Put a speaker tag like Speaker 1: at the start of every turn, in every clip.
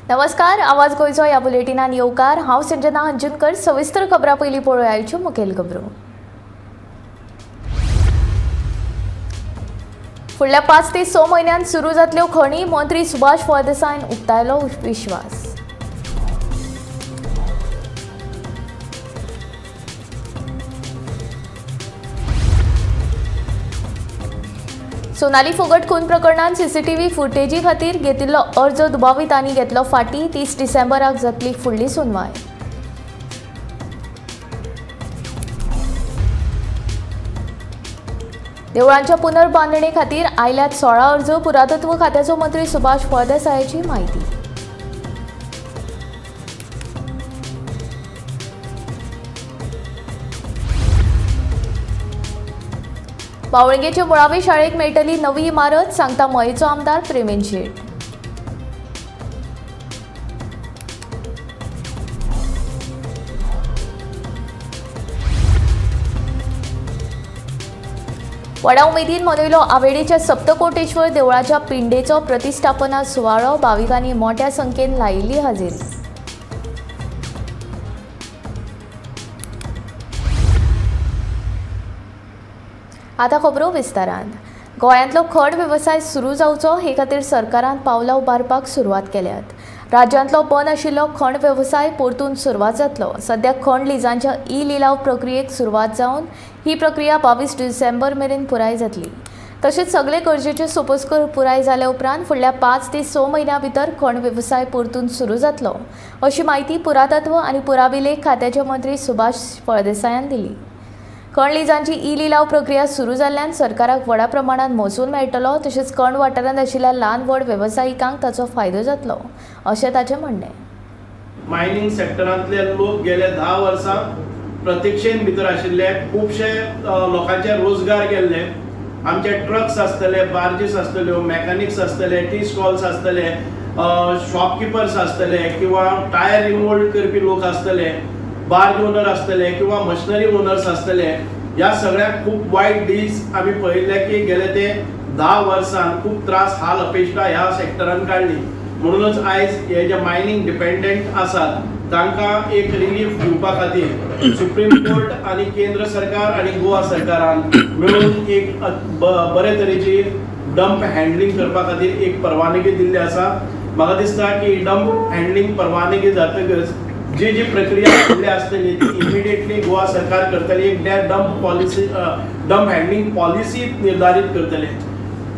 Speaker 1: नमस्कार, आवाज गोयचो ह्या बुलेटिनान येवकार। हांव संजना हंजुनकर। सविस्तर खबरां पयलीं पळोवया आयच्यो मुखेल खबरो। फुडल्या 5 ते 6 म्हयन्यांत सुरू जातल्यो खणी, मंत्री सुभाष फळदेसायन उक्तायलो विश्वास। सोनाली फोगट खून प्रकरणात सीसीटीव्ही फुटेजी खातीर घेतिल्लो अर्ज दुबावितांनी घेतलो फाटीं। 30 डिसेंबराक जातली फुडली सुनवाय। देवळांच्या पुनर्बांधणे खातीर आयल्यात 16 अर्ज। पुरातत्व खात्याचो मंत्री सुभाष फळदेसायाची माहिती। बावळंगेच्या मुळावे शाळेक मेळटली नवी इमारत, सांगता मयेचो आमदार प्रेमीन शेट। व्हडा उमेदीन मनयलो आवेडेच्या सप्तकोटेश्वर देवळाच्या पिंडेचो प्रतिष्ठापना सुवाळो। भाविकांनी मोठ्या संख्येन लायिल्ली हाजेरी। आता खबरो विस्तारान। गोंयांतलो खण वेवसाय सुरू जावचो हे खातीर सरकारान पावलां उबारपाक सुरवात केल्यात। राज्यांतलो बंद आशिल्लो खण वेवसाय परतून सुरवात जातलो। सध्या खण लिजांच्या लिलाव प्रक्रियेक सुरवात जावन ही प्रक्रिया 22 डिसेंबर मेरेन पुराय जातली। तशेंच सगळे गरजेचे सोपस्कर पुराय जाल्या उपरांत फुडल्या 5 ते 6 म्हयन्यां भितर खण वेवसाय परतून सुरू जातलो, अशी माहिती पुरातत्व आनी पुराविलेख खात्याचे मंत्री सुभाष फळदेसायान दिली। खण लिजांची लिलाव प्रक्रिया सुरू जाल्ल्यान सरकाराक व्हडा प्रमाणात महसूल मेळटलो, तशेंच खण वाठारांत आशिल्ल्या ल्हान व्हड वेवसायिकांक ताचो फायदो जातलो, अशें ताचें म्हणणें।
Speaker 2: मायनिंग सेक्टरांतले लोक गेले 10 वर्सां प्रतीक्षेन भितर आशिल्ले। खूबशे लोकांचे रोजगार गेल्ले। आमचे ट्रक्स आसतले, बार्जीस आसतल्यो, मॅकॅनिक्स आसतले, टी स्टॉल्स आसतले, शॉपकीपर्स आसतले किंवा टायर रिमोल्ड करपी लोक आसतले, बार्ज ओनर आसतले किंवा मशिनरी ओनर्स आसतले। ह्या सगळ्यांक खूब वायट दीस आमी पळयले की गेले ते 10 वर्सांत खूब त्रास हाल अपेक्षा ह्या सेक्टरान काडली। म्हणूनच आयज हे जे मायनिंग डिपेंडंट आसात तांकां एक रिलीफ दिवपा खातीर सुप्रीम कोर्ट आनी केंद्र सरकार आनी गोवा सरकारान मेळून एक बरे तरेची डंप हँडलिंग करपा खातीर एक परवानगी दिल्ली आसा। म्हाका दिसता की डंप हँडलिंग परवानगी जातकच जी प्रक्रिया फुडली आसतली ती इमिडिएटली गोवा सरकार करतली। एक डंप हँडलिंग पॉलिसी निर्धारित करतले।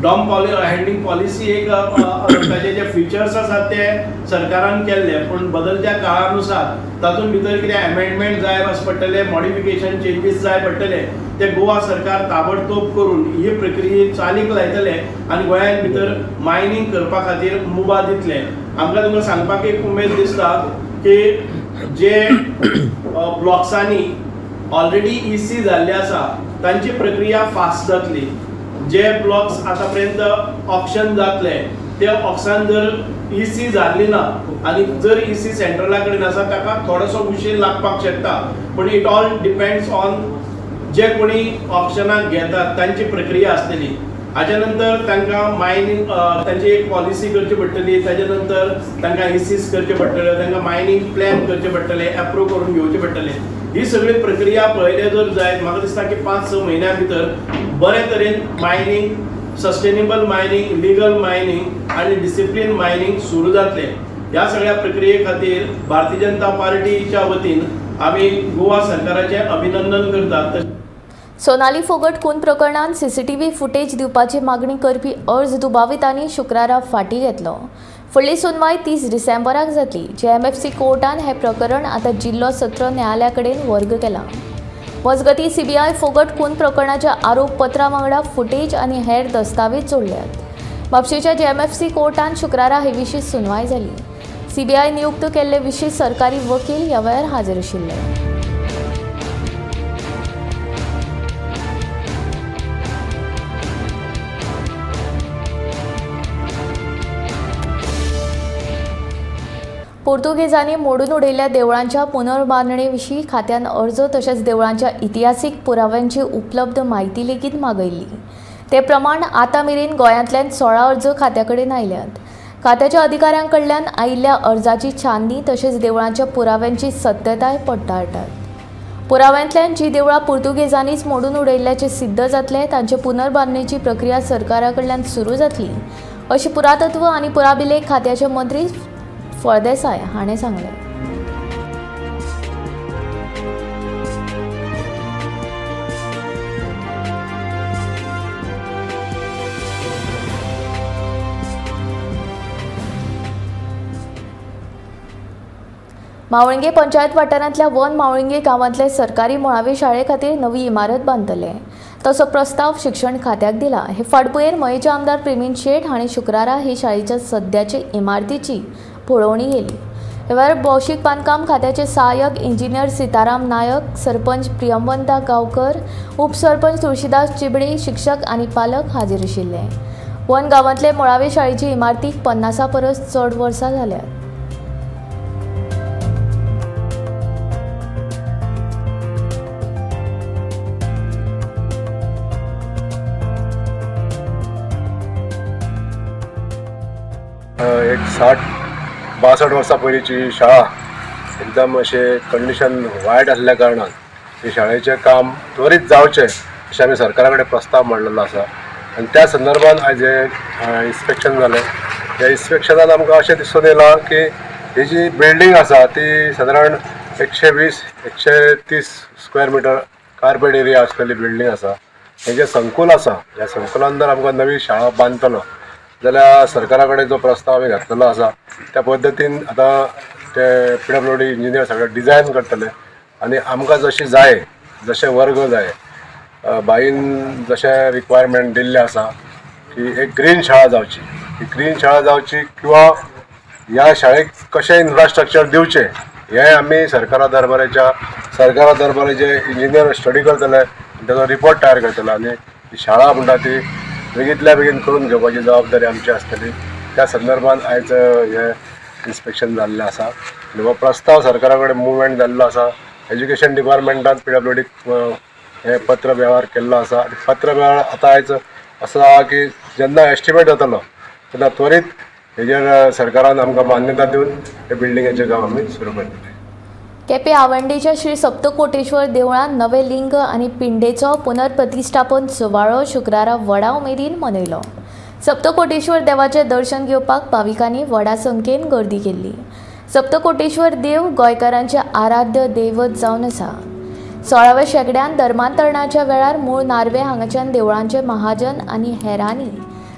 Speaker 2: डंप हँडलिंग पॉलिसी एक ताचे जे फीचर्स आसात ते सरकारान केल्ले, पूण बदलत्या काळानुसार तातूंत भितर कितें अमेंडमेंट जाय पडटले, मॉडिफिकेशन चेंजीस जाय पडटले, ते गोवा सरकार ताबडतोब करून ही प्रक्रिया चालीक लायतले आनी गोंयांत भितर मायनिंग करपा खातीर मुभा दितले। आमकां तुमकां सांगपाक एक उमेद दिसता की जे ब्लॉक्सांनी ऑलरेडी ईसी जाल्ले आसा तांची प्रक्रिया फास्ट जातली। जे ब्लॉक्स आतां पर्यंत ऑक्शन जातले ते ऑक्शन जर ईसी जाल्ली ना आनी जर ईसी सेंट्रला कडेन आसा ताका थोडोसो उशीर लागपाक शकता, पूण इट ऑल डिपेंड्स ऑन जे कोणी ऑक्शनाक घेतात तांची प्रक्रिया आसतली। हाच्या नंतर तांकां मायनिंग तांची एक पॉलिसी करची पडटली, ताच्या नंतर तांकां ईसीस करचे पडटले, तांकां मायनिंग प्लॅन करचे पडटले, एप्रूव करून घेवचे पडटले। ही सगळी प्रक्रिया पळयले जर जायत म्हाका दिसता की 5-6 म्हयन्यां भितर बरे तरेन mining, sustainable mining, legal mining आनी डिसिप्लिन मायनिंग सुरू जातले। ह्या सगळ्या प्रक्रिये खातीर भारतीय जनता पार्टीच्या वतीन आमी गोवा सरकाराचे अभिनंदन करतात।
Speaker 1: सोनाली फोगट खून प्रकरणात सीसीटीव्ही फुटेज दिवपाची मागणी करपी अर्ज दुबावितांनी शुक्रारा फाटीं घेतलो। फुडली सुनवाय 30 डिसेंबराक जातली। JMFC कोर्टान हे प्रकरण आतां जिल्लो सत्र न्यायालया कडेन वर्ग केला। मजगतीं CBI फोगट खून प्रकरणाच्या आरोपपत्रा वांगडा फुटेज आनी हेर दस्तावेज जोडल्यात। म्हापशेच्या JMFC कोर्टान शुक्रारा हे विशीं सुनवाय जाली। CBI नियुक्त केल्ले विशेष सरकारी वकील ह्या वेळार हाजीर आशिल्ले। पोर्तुगेजांनी मोडून उडयल्ल्या देवळांच्या पुनर्बांधणे विशीं खात्यान अर्ज तशेंच देवळांच्या इतिहासीक पुराव्यांची उपलब्ध म्हायती लेगीत मागयल्ली। ते प्रमाण आतां मेरेन गोंयांतल्यान 16 अर्ज खात्या कडेन आयल्यात। खात्याच्या अधिकाऱ्यांकडल्यान आयिल्ल्या अर्जाची छाननी तशेंच देवळांच्या पुराव्यांची सत्यताय पडताळटात। पुराव्यांतल्यान जी देवळां पुर्तुगेजांनीच मोडून उडयल्ल्याचे सिद्ध जातले तांचे पुनर्बांदणेची प्रक्रिया सरकाराकडल्यान सुरू जातली अशी पुरातत्व आनी पुराभिलेख खात्याचे मंत्री फळदेसाय हाणें सांगलें। मावळिंगे पंचायत वाठारांतल्या वन मावळिंगे गांवांतले सरकारी मुळावे शाळे खातीर नवी इमारत बांदतले तसो प्रस्ताव शिक्षण खात्याक दिला। हे फाटभुंयेर मयेचे आमदार प्रेमीन शेट हांणी शुक्रारा हे शाळेच्या सद्याचे इमारतीची पळोवणी केली। ह्या वेळार भौशीक बांदकाम खात्याचे सहाय्यक इंजिनियर सिताराम नायक, सरपंच प्रियमवंता गांवकर, उपसरपंच तुळशीदास चिबडे, शिक्षक आनी पालक हाजीर आशिल्ले। वन गांवांतले मुळावे शाळेची इमारतीक 50 परस चड वर्सां जाल्यात।
Speaker 3: एक 60-62 वर्सां पयलींची शाळा एकदम अशें कंडिशन वायट आसल्या कारणान हे शाळेचें काम त्वरीत जावचें अशें आमी सरकारा कडेन प्रस्ताव मांडलेलो आसा। आनी त्या संदर्भान आयज इन्स्पेक्शन जालें। ह्या इन्स्पेक्शनान आमकां अशें दिसून येयलां की ही जी बिल्डींग आसा ती सादारण 120-130 स्क्वेअर मिटर कार्पेट एरिया आसलेली बिल्डींग आसा। हें जें संकुल आसा ह्या संकुलान जर आमकां नवी शाळा बांदतलो जाल्यार सरकारा कडेन जो प्रस्ताव आमी घातलेलो आसा त्या पद्दतीन आतां ते PWD इंजिनियर सगळें डिझायन करतले आनी आमकां जशी जाय जशे वर्ग जाय बाईन जशें रिक्वायरमेंट दिल्ले आसा की एक ग्रीन शाळा जावची, ही ग्रीन शाळा जावची किंवा ह्या शाळेक कशें इन्फ्रास्ट्रक्चर दिवचें हें आमी सरकारा दरबाराचे इंजिनियर स्टडी करतले, ताचो रिपोर्ट तयार करतले आनी ही शाळा म्हणटा ती बेगींतल्या बेगीन करून घेवपाची जबाबदारी आमची आसतली। त्या संदर्भान आयज हे इन्स्पेक्शन जाल्लें आसा आनी हो प्रस्ताव सरकारा कडेन मुवमेंट जाल्लो आसा। एज्युकेशन डिपार्टमेंटान PWD हे पत्र वेव्हार केल्लो आसा आनी पत्र वेव्हार आतां आयज असो आसा की जेन्ना एस्टिमेट जातलो तेन्ना त्वरीत हेजेर सरकारान आमकां मान्यता दिवन हे बिल्डिंगेचें काम आमी सुरू करतले।
Speaker 1: केपें आवंडेच्या श्री सप्तकोटेश्वर देवळान नवे लिंग आनी पिंडेचो पुनर्प्रतिश्ठापन सुवाळो शुक्रारा व्हडा उमेदीन मनयलो। सप्तकोटेश्वर देवाचें दर्शन घेवपाक भाविकांनी व्हडा संख्येन गर्दी केल्ली। सप्तकोटेश्वर देव गोंयकारांचें आराध्य दैवत जावन आसा। 16व्या शेंकड्यान धर्मांतरणाच्या वेळार मूळ नार्वे हांगाच्यान देवळांचे महाजन आनी हेरांनी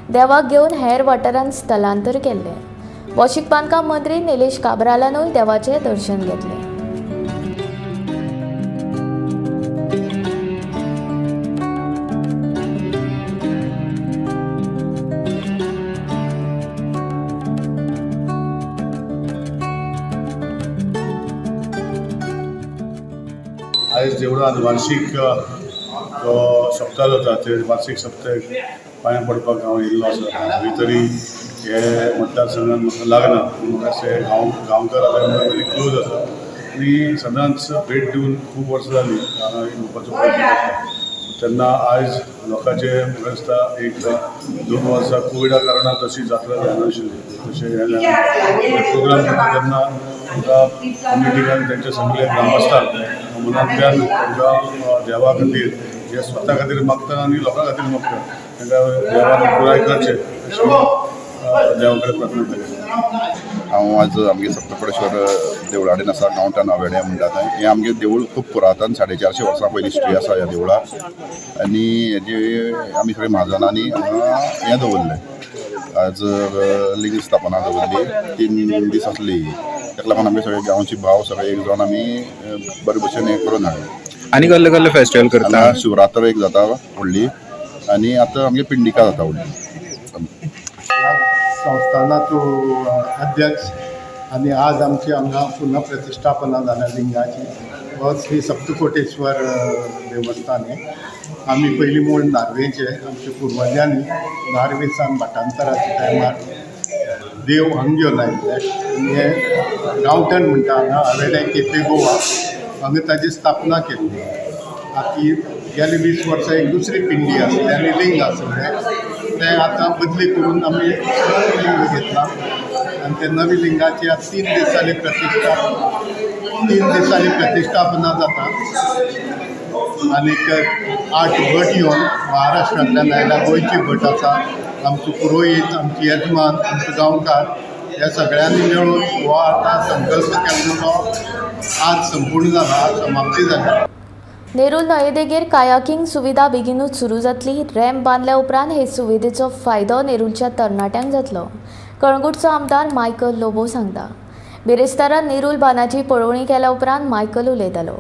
Speaker 1: देवाक घेवन हेर वाठारांत स्थलांतर केल्लें। भौशीक बांदकाम मंत्री निलेश काब्रालानूय देवाचें दर्शन घेतलें।
Speaker 4: आयज देवळान वार्षिक सप्ताह जाता ते वार्षिक सप्ताक पांयां पडपाक हांव येयल्लो आसा। हांवें तरी हे मतदारसंघान म्हाका लागना पूण अशें गांवकार वेरी क्लोज आसा आनी सदांच भेट दिवन खूब वर्सां जालीं हांगा येवपाचो प्रयत्न करता। तेन्ना आयज लोकांचे म्हाका दिसता एक 2 वर्सां कोविडा कारणान तशी जात्रा जायनाशिल्ली तशें प्रोग्राम करता तेन्ना आमकां कमिटीन तेंचे सगळे ग्रामस्थांक मनांतल्यान तांकां देवा खातीर जे स्वता खातीर मागता आनी लोकां खातीर मागता तांकां देवान पुराय करचें अशें देवा कडेन प्रार्थना केली।
Speaker 5: हांव आज आमगे सप्तकोटेश्वर देवळा कडेन आसा, गांवठाण आवेडे म्हणटा थंय। हें आमगे देवूळ खूब पुरातन 450 वर्सां पयलीं हिस्ट्री आसा ह्या देवळाक आनी हेजे आमी सगळे महाजनांनी हांगा हें दवरलें। आज लिंग स्थापना दवरली 3 दीस आसली। ताका लागून आमी सगळे गांवचे भाव सगळे एक जावन आमी बरे भशेन हें करून हाडलें।
Speaker 6: आनी कसले कसले फेस्टिवल करता?
Speaker 5: शिवरात्र एक जाता व्हडली आनी आतां आमगे पिंडिका जाता व्हडली।
Speaker 7: संस्थानाचो अध्यक्ष आनी आज आमची हांगा पुनःप्रतिश्ठापना जाल्या लिंगाची हो श्री सप्तकोटेश्वर देवस्थान हे आमी पयलीं मूळ नार्वेचे आमच्या पुर्वजांनी नार्वेसान भाटांतराच्या टायमार देव हांगा घेवन आयिल्ले आनी हे गांवठण म्हणटा हांगा आवेडे केपें गोवा हांगा ताची स्थापना केल्ली। आतां गेले 20 वर्सां एक दुसरी पिंडी आसली आनी लिंग आसलें तें आतां बदली करून आमी नवी लिंग घेतला आनी ते नवी लिंगाची आज 3 दिसांनी प्रतिश्ठापना जाता आनीक 8 भट येवन महाराष्ट्रांतल्यान आयला, गोंयची भट आसा, आमचो पुरोहीत, आमचे येजमान, आमचे गांवकार ह्या सगळ्यांनी मेळून हो आतां संकल्प केल्लो आज संपूर्ण जाला, समाप्ती जाली.
Speaker 1: नेरूल न्हंयेदेगेर कायाकिंग सुविधा बेगीनूच सुरू जातली. रॅम्प बांदल्या उपरांत हे सुविधेचो फायदो नेरूलच्या तरणाट्यांक जातलो. कळंगूटचो आमदार मायकल लोबो सांगता. बिरेस्तारान नेरूल बांदाची पळोवणी केल्या उपरांत मायकल उलयतालो.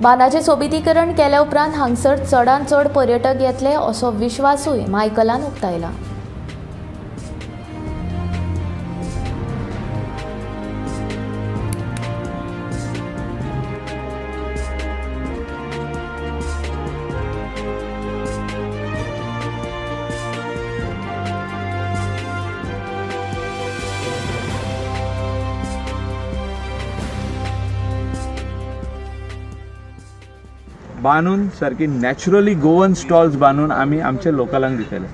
Speaker 1: बांदाचें सोबितीकरण केल्या उपरांत हांगसर चडांत चड पर्यटक येतले असो विश्वासूय मायकलान उक्तायला.
Speaker 6: बांदून सारकी नॅचरली गोवन स्टॉल्स बांदून आमी आमच्या लोकलांक दितले.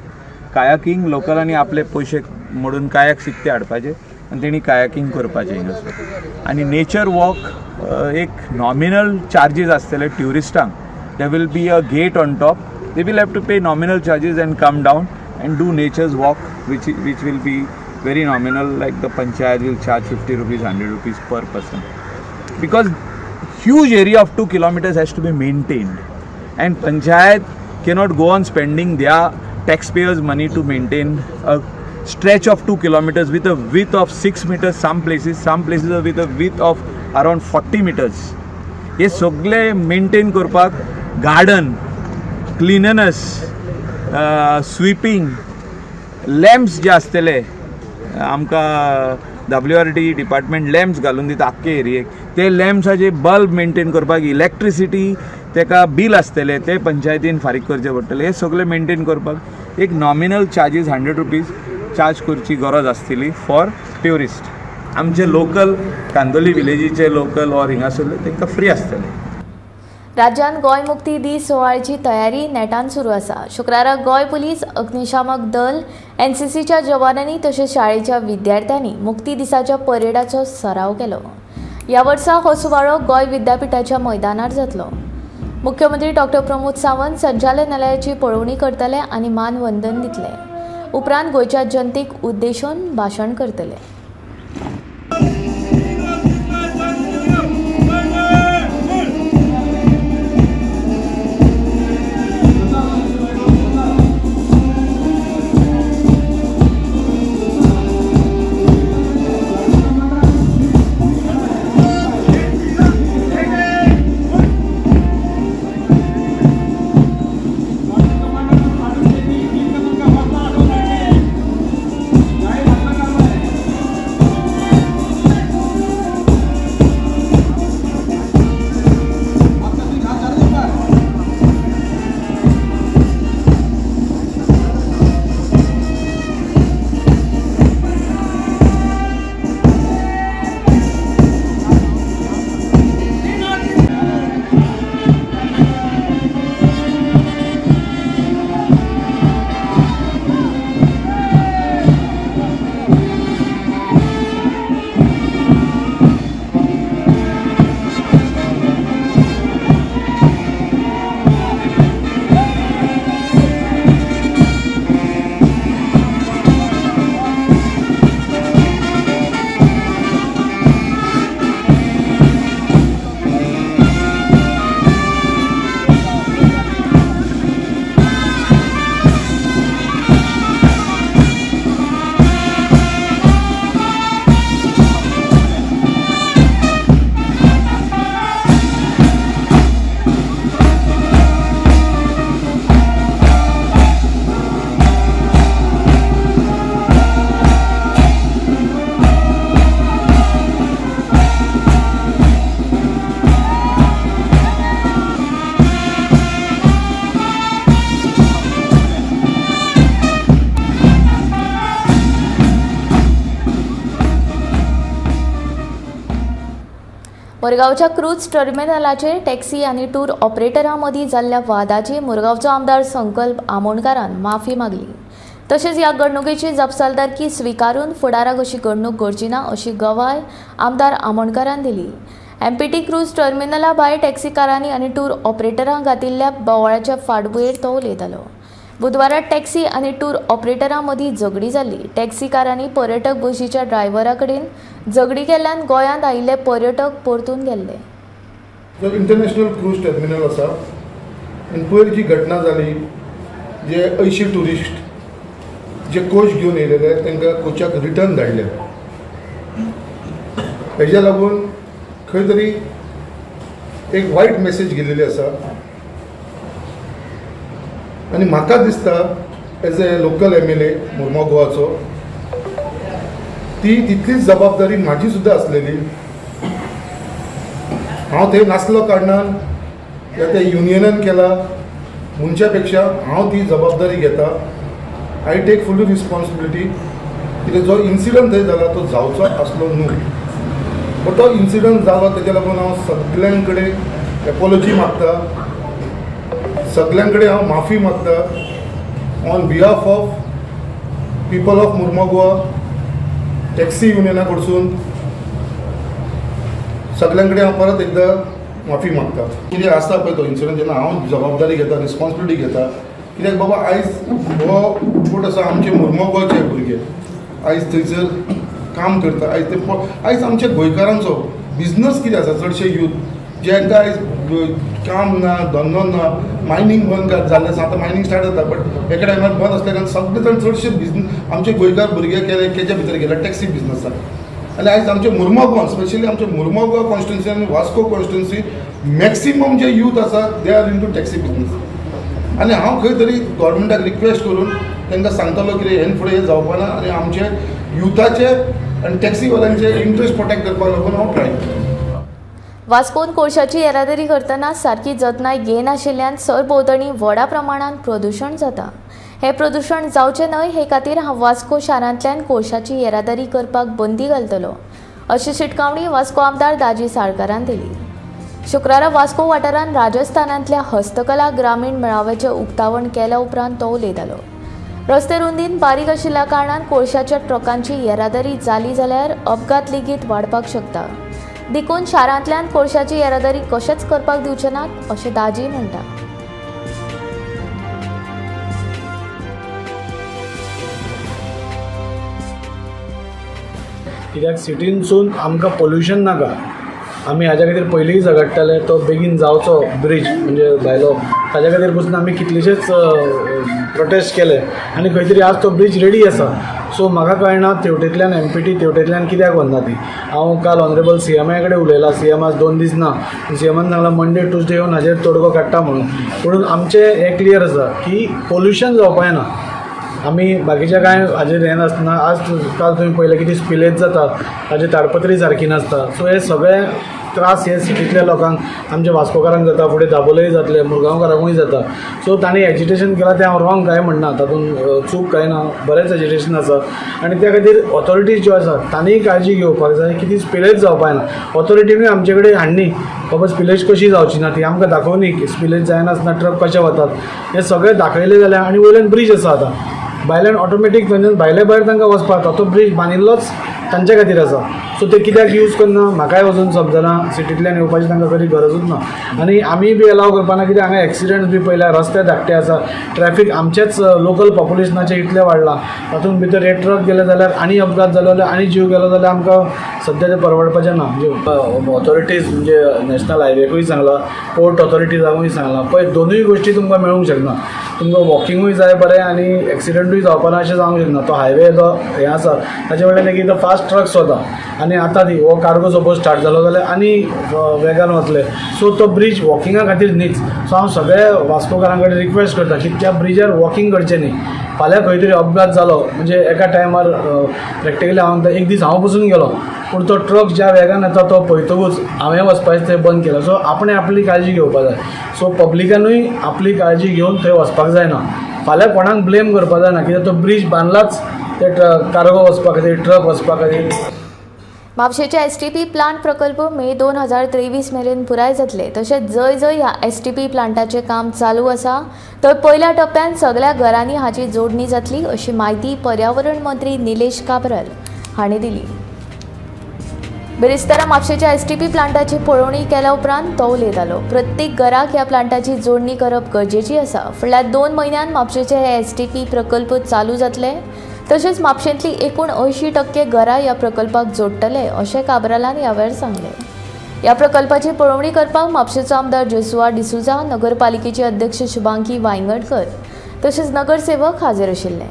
Speaker 6: कायाकिंग लोकलांनी आपले पयशे मोडून कायाक शिकते हाडपाचे आनी तेणी कायाकिंग करपाचें हिंगासर. आनी नेचर वॉक एक नॉमिनल चार्जीस आसतले ट्युरिस्टांक. They will be a gate on top. They will have to pay nominal charges and come down and do nature's walk which will be very nominal, like the panchayat will charge 50 rupees, 100 rupees per person, because huge area of 2 kilometers has to be maintained and panchayat cannot go on spending their taxpayers money to maintain a stretch of 2 kilometers with a width of 6 meters. Some places are with a width of around 40 meters. हे सगळे maintain करपाक garden, cleanliness, sweeping, lamps जे आसतले आमकां WRT department lamps घालून दिता आख्खे एरियेक. ते लॅम्प्साचे bulb maintain करपाक electricity तेका बील आसतले ते पंचायतीन फारीक करचे पडटले. हे सगळे मेंटेन करपाक एक नॉमिनल चार्जीस 100 रुपीज चार्ज करची गरज आसतली फॉर ट्युरिस्ट. आमचे लोकल कांदोली विलेजीचे लोकल ऑर हिंगासरले तांकां फ्री आसतले.
Speaker 1: राज्यांत गोंय मुक्ती दीस सुवाळ्याची तयारी नेटान सुरू आसा. शुक्रारा गोंय पुलीस, अग्निशामक दल, NCCच्या जवानांनी तशेंच शाळेच्या विद्यार्थ्यांनी मुक्ती दिसाच्या परेडाचो सराव केलो. ह्या वर्सा हो सुवाळो गोंय विद्यापीठाच्या मैदानार जातलो. मुख्यमंत्री डॉ. प्रमोद सावंत संचालनालयाची पळोवणी करतले आनी मानवंदन दितले. उपरांत गोंयच्या जनतेक उद्देशून भाशण करतले. मुरगांवच्या क्रूज टर्मिनलाचेर टॅक्सी आनी टूर ऑपरेटरां मदीं जाल्ल्या वादाची मुरगांवचो आमदार संकल्प आमोणकारान माफी मागली. तशेंच ह्या घडणुकेची जपसालदारकी स्विकारून फुडाराक अशी घडणूक घडची ना अशी गवाय आमदार आमोणकारान दिली। MPT क्रूज टर्मिनला भायर टॅक्सीकारांनी आनी टूर ऑपरेटरांक घातिल्ल्या बोवाळाच्या फाटभुंयेर तो उलयतालो। बुधवारा टॅक्सी आनी टूर ऑपरेटरां मदीं झगडी जाल्ली। टॅक्सीकारांनी पर्यटक बशीच्या ड्रायव्हरा कडेन झगडी केल्ल्यान गोंयांत आयिल्ले पर्यटक परतून गेल्ले।
Speaker 8: जो इंटरनॅशनल क्रूज टर्मिनल आसा आनी पयर जी घटना जाली, जे 80 टुरिस्ट जे कोच घेवन येयलेले तांकां कोचाक रिटर्न धाडले। हेज्या लागून खंय तरी एक वायट मेसेज गेल्लेली आसा आनी म्हाका दिसता as a local MLA Mormugao गोवाचो ती तितलीच जबाबदारी म्हाजी सुद्दां आसलेली। हांव थंय नासलो कारणान या त्या युनियनान केला म्हणच्या पेक्षा हांव ती जबाबदारी घेता। आय टेक फुल रिस्पॉन्सिबिलिटी कित्याक जो इन्सिडंट थंय जाला तो जावचो आसलो न्हू, बट तो इन्सिडंट जालो तेज्या लागून हांव सगळ्यां कडेन एपॉलॉजी मागता, सगळ्यां कडेन हांव माफी मागता on behalf of people of Mormugao Goa, taxi युनियना कडसून सगळ्यां कडेन हांव परत एकदां माफी मागता। कितें आसता पळय तो इन्सिडंट जेन्ना हांव जबाबदारी घेता, रिस्पॉन्सिबिलिटी घेता, कित्याक बाबा आयज हो फूट आसा आमचे मुर्मगांव गोवाचे भुरगे आयज थंयसर काम करता। आयज आमच्या गोंयकारांचो बिजनस कितें आसा, चडशे यूथ जेंकां आयज काम ना, धंदो ना, मायनींग बंद जाल्लें आसा। आतां मायनींग स्टार्ट जाता बट एका टायमार बंद आसल्या कारणान सगळे जाण चडशे बिजनस आमचे गोंयकार भुरगे केच्या भितर गेले टॅक्सी बिजनसाक। आनी आयज आमचे मुर्मगांव गोवा, स्पेशली आमचे मुर्मगांव गोवा कॉन्स्टिट्युन्सी आनी वास्को कॉन्स्टिट्युन्सी मॅक्सिमम जे यूथ आसा they are into taxi business. आनी हांव खंय तरी गव्हर्मेंटाक रिक्वेस्ट करून तांकां सांगतालो की हें फुडें हें जावपा ना आनी आमचे युथाचे आनी टॅक्सीवाल्यांचे इंट्रस्ट प्रोटेक्ट करपाक लागून हांव ट्राय करतां।
Speaker 1: वास्कोन कोळशाची येरादारी करतना सारकी जतनाय घेनाशिल्ल्यान सरभोंवतणी व्हडा प्रमाणात प्रदूषण जाता। हे प्रदूषण जावचें न्हय हे खातीर हांव वास्को शारांतल्यान कोळशाची येरादारी करपाक बंदी घालतलो अशी शिटकावणी वास्को आमदार दाजी साळकारान दिली। शुक्रारा वास्को वाठारांत राजस्थानांतल्या हस्तकला ग्रामीण मेळाव्याचें उक्तावण केल्या उपरांत तो उलयतालो। रस्ते रुंदीन बारीक आशिल्ल्या कारणान कोळशाच्या ट्रकांची येरादारी जाली जाल्यार अपघात लेगीत वाडपाक शकता। देखून शारांतल्यान कोळशाची येरादारी कशेंच करपाक दिवचे नात अशें दाजी म्हणटा।
Speaker 9: कित्याक सिटीनसून आमकां पोल्युशन नाका, आमी हाज्या खातीर पयलींय झगडटाले तो बेगीन जावचो ब्रीज म्हणजे भायलो, ताज्या खातीर पसून आमी कितलेशेच प्रोटेस्ट केले आनी खंय तरी आज तो ब्रीज रेडी आसा। सो म्हाका कळना तेवटेंतल्यान MPT तेवटेंतल्यान कित्याक व्हरना ती। हांव काल ऑनरेबल CMA कडेन उलयला, CM आज 2 दीस ना, CMान सांगलां मंडे ट्युजडे येवन हाजेर तोडगो काडटा म्हणून। पूण आमचें हें क्लियर आसा की पोल्युशन जावपाक ना। आमी बाकीच्या कांय हाजेर हें नासतना आज काल तुवें पळयलें कितें स्पिलेज जाता, ताजी ताडपत्री सारकी नासता। सो हे सगळे त्रास हे सिटींतल्या लोकांक आमच्या वास्कोकारांक जाता, फुडें दाबोलेय जातले, मुरगांवकारांकूय जाता। सो तांणी एजिटेशन केलां तें हांव रॉंग कांय म्हणना, तातूंत चूक कांय ना, बरेंच एजिटेशन आसा आनी त्या खातीर ऑथॉरिटीज ज्यो आसा तांणीय काळजी घेवपाक जाय की ती स्पिलेज जावपाक ना। ऑथॉरिटीनूय आमचे कडेन हाडणी बाबा स्पिलेज कशी जावची ना ती आमकां दाखोवनी की स्पिलेज जायनासतना ट्रक कशे वतात हें सगळें दाखयलें जाल्यार। आनी वयल्यान ब्रीज आसा आतां भायल्यान ऑटोमॅटीक भायले भायर तांकां वचपाक तो ब्रीज बांदिल्लोच तांचे खातीर आसा। सो ते कित्याक यूज करना म्हाकाय वचून समजना, सिटींतल्यान येवपाची तांकां खरी गरजूच ना। आनी आमी बी अलाव करपाना कित्याक हांगा एक्सिडेंट बी पळयल्या, रस्ते धाकटे आसा, ट्रॅफीक आमचेच लोकल पॉप्युलेशनाचे इतलें वाडलां, तातूंत भितर हे ट्रक गेले जाल्यार आनी अपघात जालो जाल्यार आनी जीव गेलो जाल्यार आमकां सद्या तें परवडपाचें ना। म्हणजे ऑथॉरिटीज म्हणजे नॅशनल हायवेकूय सांगलां, पोर्ट ऑथॉरिटीजांकूय सांगलां, पळय दोनूय गोश्टी तुमकां मेळूंक शकना। तुमकां वॉकिंगूय जाय बरें आनी एक्सिडेंटूय जावपाना अशें जावंक शकना। तो हायवे जो हें आसा ताचे वयल्यान एक एकदां फास्ट ट्रक्स वता आनी आतां ती हो कार्गो सपोज स्टार्ट जालो जाल्यार आनी वेगान वतले। सो तो ब्रीज वॉकिंगा खातीर न्हीच। सो हांव सगळे वास्कोकारां कडेन रिक्वेस्ट करता की त्या ब्रिजार वॉकिंग करचें न्ही। फाल्यां खंय तरी अपघात जालो म्हणजे एका टायमार प्रॅक्टिकली हांव एक दीस हांव बसून गेलो पूण तो ट्रक ज्या वेगान येता तो पळयतकूच हांवें वचपाचें थंय बंद केलें। सो आपणें आपली काळजी घेवपाक जाय। सो पब्लिकानूय आपली काळजी घेवन थंय वचपाक जायना। फाल्यां कोणाक ब्लेम करपाक जायना कित्याक तो ब्रीज बांदलाच ते कार्गो वचपा खातीर, ट्रक वचपा खातीर।
Speaker 1: म्हापशेचे STP प्लांट प्रकल्प मे 2023 मेरेन पुराय जातले। तशेंच जय जय ह्या STP प्लांटाचे काम चालू आसा तर पहिल्या टप्प्यान सगळ्या घरांनी हाची जोडणी जातली अशी माहिती पर्यावरण मंत्री निलेश काब्राल हांणी दिली। बिरेस्तारा म्हापशेच्या STP प्लांटाची पळोवणी केल्या उपरांत तो उलयतालो। प्रत्येक घराक ह्या प्लांटाची जोडणी करप गरजेची आसा। फुडल्या 2 म्हयन्यांत म्हापशेचे हे STP प्रकल्प चालू जातले। तशेंच म्हापशेंतली एकूण 80% घरां ह्या प्रकल्पाक जोडटले अशें काब्रालान ह्या वेळार सांगलें। ह्या प्रकल्पाची पळोवणी करपाक म्हापशेचो आमदार जोसुआ डिसुजा, नगरपालिकेचे अध्यक्ष शुभांगी वांयगडकर तशेंच नगरसेवक हाजीर आशिल्ले।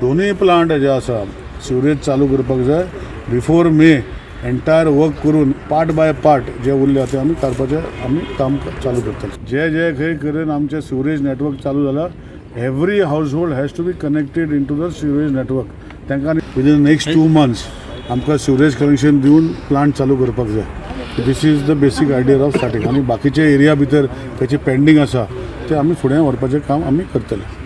Speaker 4: दोनूय प्लांट जे आसा सिवरेज चालू करपाक जाय बिफोर मे एंटायर वर्क करून पार्ट बाय पार्ट जे उरले ते आमी काम चालू करतले। जे खंय करून आमचे सिवरेज नेटवर्क चालू जाला every household has to be connected into the sewerage network. तांकां विदिन नेक्स्ट 2 months आमकां सिवरेज कनेक्शन दिवन प्लांट चालू करपाक जाय। This is the basic idea of starting. आनी बाकीचे एरिया भितर खंयचे पेंडींग आसा ते आमी फुडें व्हरपाचें काम आमी करतले।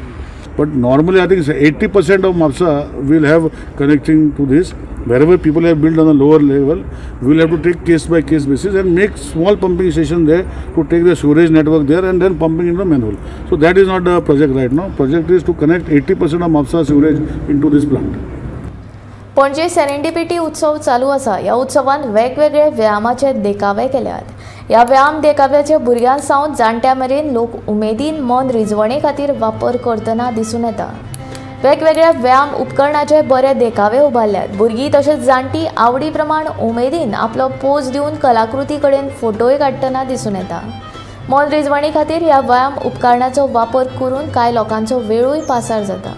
Speaker 4: But normally I think 80% of Mapsa will have connecting to this. Wherever people have built on a lower level, we will have to take case by case basis and make small pumping station there to take the sewerage network there and then pumping into the manhole. So that is not the project right now. Project is to connect 80% of Mapsa sewerage into this plant.
Speaker 1: Panaji serendipity उत्सव चालू आसा। ह्या उत्सवान वेगवेगळे व्यायामाचे देखावे केल्यात। ह्या व्यायाम देखाव्याचे भुरग्यां सावन जाणट्या मेरेन लोक उमेदीन मन रिजवणे खातीर वापर करतना दिसून येता। वेगवेगळ्या व्यायाम उपकरणाचे बरे देखावे उबारल्यात। भुरगीं तशेंच जाणटी आवडी प्रमाण उमेदीन आपलो पोज दिवन कलाकृती कडेन फोटोय काडटना दिसून येता। मन रिजवणे खातीर ह्या व्यायाम उपकरणाचो वापर करून कांय लोकांचो वेळूय पासार जाता।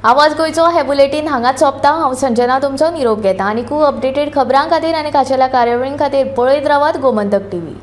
Speaker 1: आवाज गोयचो हे बुलेटीन हांगाच सोंपता। हांव संजना तुमचो निरोप घेता आनी खूब अपडेटेड खबरां खातीर आनी खाशेल्या कार्यावळीं खातीर पळयत रावात गोमंतक TV।